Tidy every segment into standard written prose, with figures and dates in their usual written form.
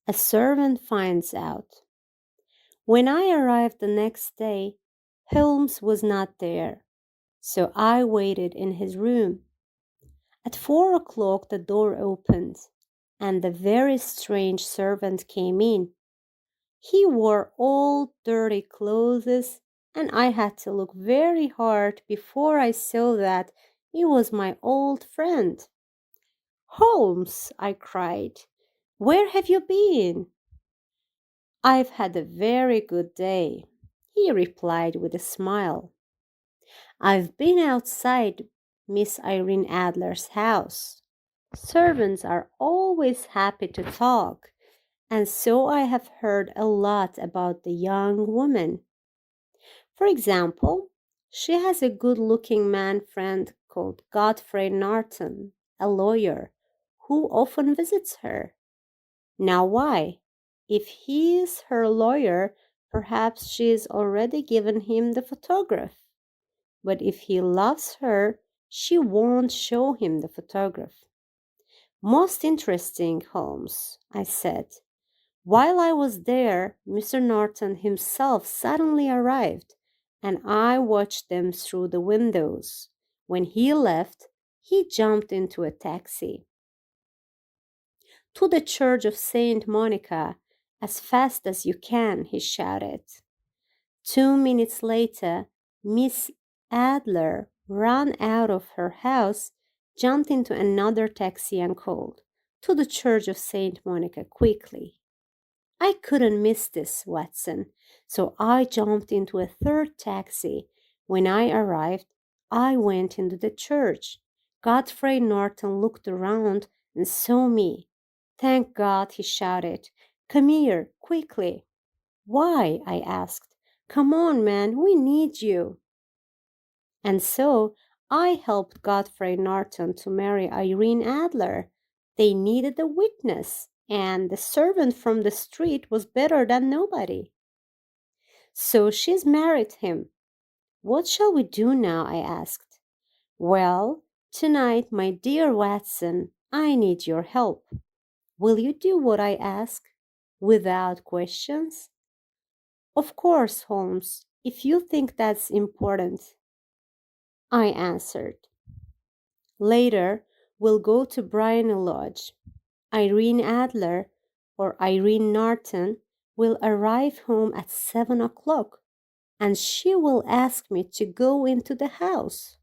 A servant finds out. When I arrived the next day, Holmes was not there, so I waited in his room. At 4 o'clock the door opened, and the very strange servant came in. He wore old dirty clothes, and I had to look very hard before I saw that he was my old friend. "Holmes," I cried, "where have you been?" "I've had a very good day," he replied with a smile. "I've been outside Miss Irene Adler's house. Servants are always happy to talk, and so I have heard a lot about the young woman. For example, she has a good-looking man friend called Godfrey Norton, a lawyer, who often visits her. Now why? If he is her lawyer, perhaps she has already given him the photograph. But if he loves her, she won't show him the photograph." "Most interesting, Holmes," I said. "While I was there, Mr. Norton himself suddenly arrived, and I watched them through the windows. When he left, he jumped into a taxi. 'To the Church of St. Monica, as fast as you can,' he shouted. 2 minutes later, Miss Adler ran out of her house, jumped into another taxi and called, 'To the Church of St. Monica, quickly.' I couldn't miss this, Watson, so I jumped into a third taxi. When I arrived, I went into the church. Godfrey Norton looked around and saw me. 'Thank God,' he shouted. 'Come here, quickly.' 'Why?' I asked. 'Come on, man, we need you.' And so I helped Godfrey Norton to marry Irene Adler. They needed a witness, and the servant from the street was better than nobody. So she's married him. 'What shall we do now?' I asked. 'Well, tonight, my dear Watson, I need your help. Will you do what I ask, without questions?' 'Of course, Holmes, if you think that's important,' I answered. 'Later, we'll go to Briony Lodge. Irene Adler, or Irene Norton, will arrive home at 7 o'clock, and she will ask me to go into the house.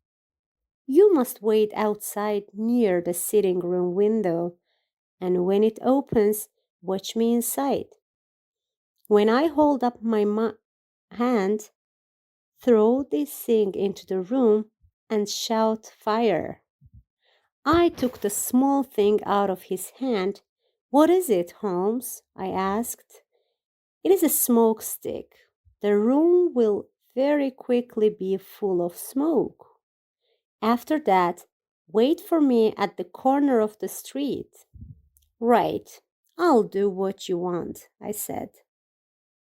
You must wait outside near the sitting room window, and when it opens, watch me inside. When I hold up my hand, throw this thing into the room and shout, 'Fire!' I took the small thing out of his hand. 'What is it, Holmes?' I asked. 'It is a smoke stick. The room will very quickly be full of smoke. After that, wait for me at the corner of the street.' 'Right, I'll do what you want,' I said.